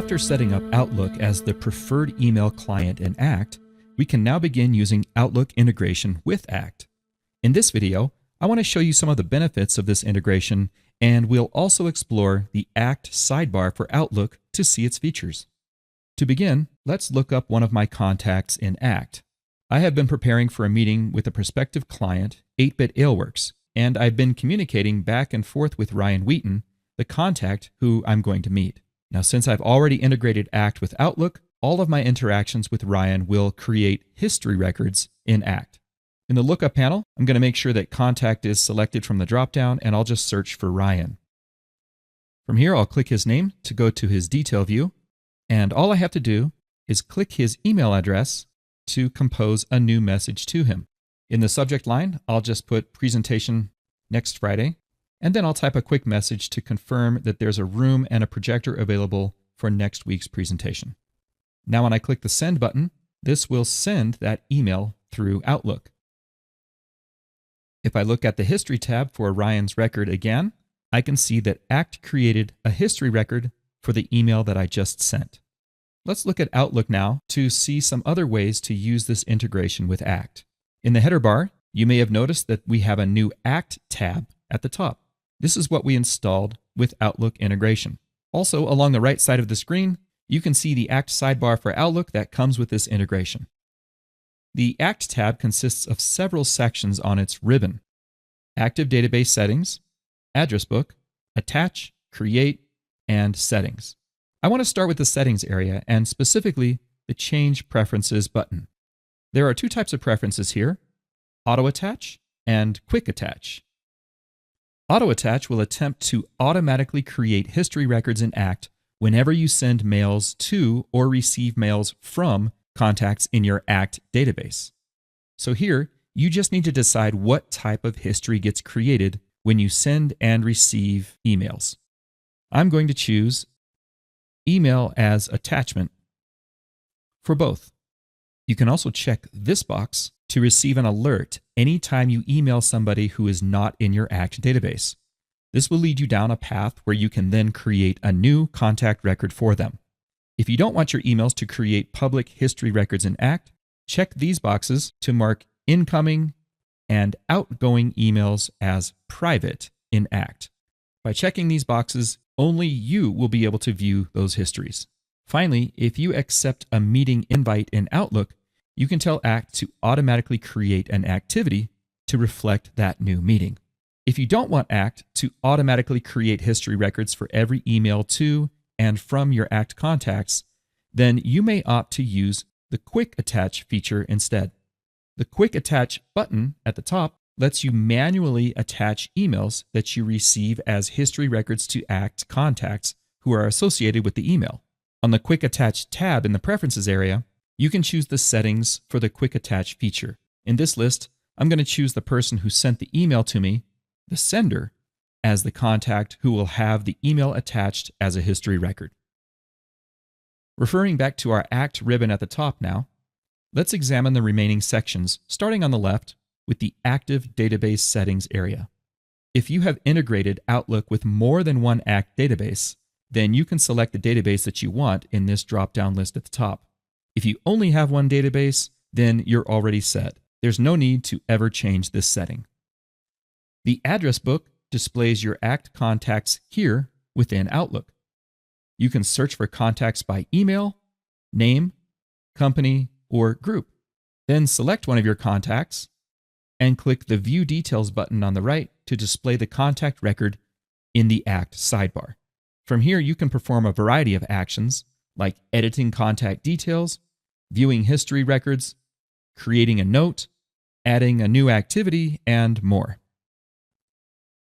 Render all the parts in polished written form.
After setting up Outlook as the preferred email client in ACT, we can now begin using Outlook integration with ACT. In this video, I want to show you some of the benefits of this integration, and we'll also explore the ACT sidebar for Outlook to see its features. To begin, let's look up one of my contacts in ACT. I have been preparing for a meeting with a prospective client, 8-Bit Aleworks, and I've been communicating back and forth with Ryan Wheaton, the contact who I'm going to meet. Now, since I've already integrated ACT with Outlook, all of my interactions with Ryan will create history records in ACT. In the lookup panel, I'm going to make sure that contact is selected from the dropdown, and I'll just search for Ryan. From here, I'll click his name to go to his detail view, and all I have to do is click his email address to compose a new message to him. In the subject line, I'll just put presentation next Friday, and then I'll type a quick message to confirm that there's a room and a projector available for next week's presentation. Now when I click the send button, this will send that email through Outlook. If I look at the history tab for Ryan's record again, I can see that ACT created a history record for the email that I just sent. Let's look at Outlook now to see some other ways to use this integration with ACT. In the header bar, you may have noticed that we have a new ACT tab at the top. This is what we installed with Outlook integration. Also, along the right side of the screen, you can see the ACT sidebar for Outlook that comes with this integration. The ACT tab consists of several sections on its ribbon: Active Database Settings, Address Book, Attach, Create, and Settings. I want to start with the Settings area and specifically the Change Preferences button. There are two types of preferences here: Auto Attach and Quick Attach. Auto Attach will attempt to automatically create history records in ACT whenever you send mails to or receive mails from contacts in your ACT database. So here, you just need to decide what type of history gets created when you send and receive emails. I'm going to choose Email as Attachment for both. You can also check this box to receive an alert anytime you email somebody who is not in your ACT database. This will lead you down a path where you can then create a new contact record for them. If you don't want your emails to create public history records in ACT, check these boxes to mark incoming and outgoing emails as private in ACT. By checking these boxes, only you will be able to view those histories. Finally, if you accept a meeting invite in Outlook, you can tell ACT to automatically create an activity to reflect that new meeting. If you don't want ACT to automatically create history records for every email to and from your ACT contacts, then you may opt to use the Quick Attach feature instead. The Quick Attach button at the top lets you manually attach emails that you receive as history records to ACT contacts who are associated with the email. On the Quick Attach tab in the Preferences area, you can choose the settings for the Quick Attach feature. In this list, I'm going to choose the person who sent the email to me, the sender, as the contact who will have the email attached as a history record. Referring back to our ACT ribbon at the top now, let's examine the remaining sections, starting on the left with the Active Database Settings area. If you have integrated Outlook with more than one ACT database, then you can select the database that you want in this drop-down list at the top. If you only have one database, then you're already set. There's no need to ever change this setting. The Address Book displays your ACT contacts here within Outlook. You can search for contacts by email, name, company, or group. Then select one of your contacts and click the View Details button on the right to display the contact record in the ACT sidebar. From here, you can perform a variety of actions like editing contact details, viewing history records, creating a note, adding a new activity, and more.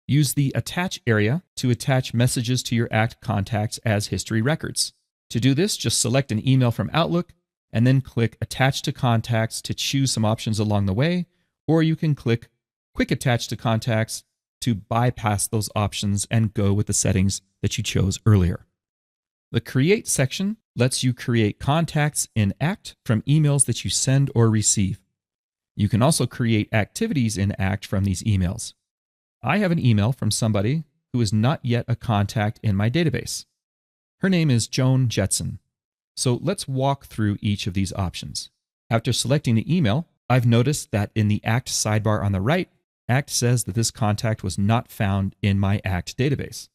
Use the Attach area to attach messages to your ACT contacts as history records. To do this, just select an email from Outlook and then click Attach to Contacts to choose some options along the way, or you can click Quick Attach to Contacts to bypass those options and go with the settings that you chose earlier. The Create section lets you create contacts in ACT from emails that you send or receive. You can also create activities in ACT from these emails. I have an email from somebody who is not yet a contact in my database. Her name is Joan Jetson. So let's walk through each of these options. After selecting the email, I've noticed that in the ACT sidebar on the right, ACT says that this contact was not found in my ACT database.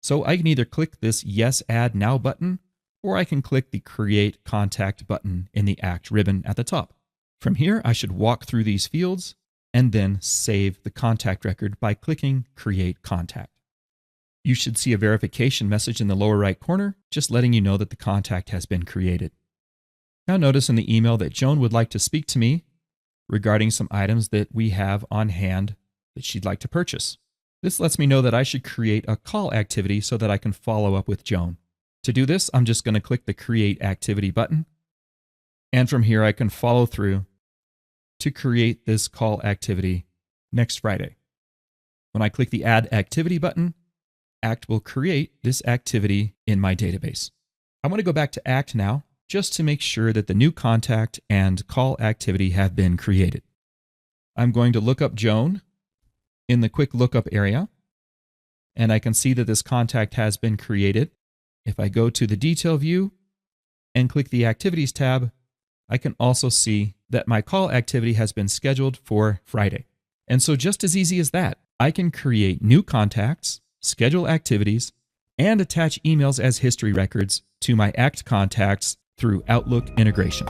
So I can either click this Yes Add Now button, or I can click the Create Contact button in the ACT ribbon at the top. From here, I should walk through these fields and then save the contact record by clicking Create Contact. You should see a verification message in the lower right corner, just letting you know that the contact has been created. Now notice in the email that Joan would like to speak to me regarding some items that we have on hand that she'd like to purchase. This lets me know that I should create a call activity so that I can follow up with Joan. To do this, I'm just going to click the Create Activity button, and from here I can follow through to create this call activity next Friday. When I click the Add Activity button, ACT will create this activity in my database. I want to go back to ACT now just to make sure that the new contact and call activity have been created. I'm going to look up Joan in the quick lookup area, and I can see that this contact has been created. If I go to the detail view and click the Activities tab, I can also see that my call activity has been scheduled for Friday. And so just as easy as that, I can create new contacts, schedule activities, and attach emails as history records to my ACT contacts through Outlook integration.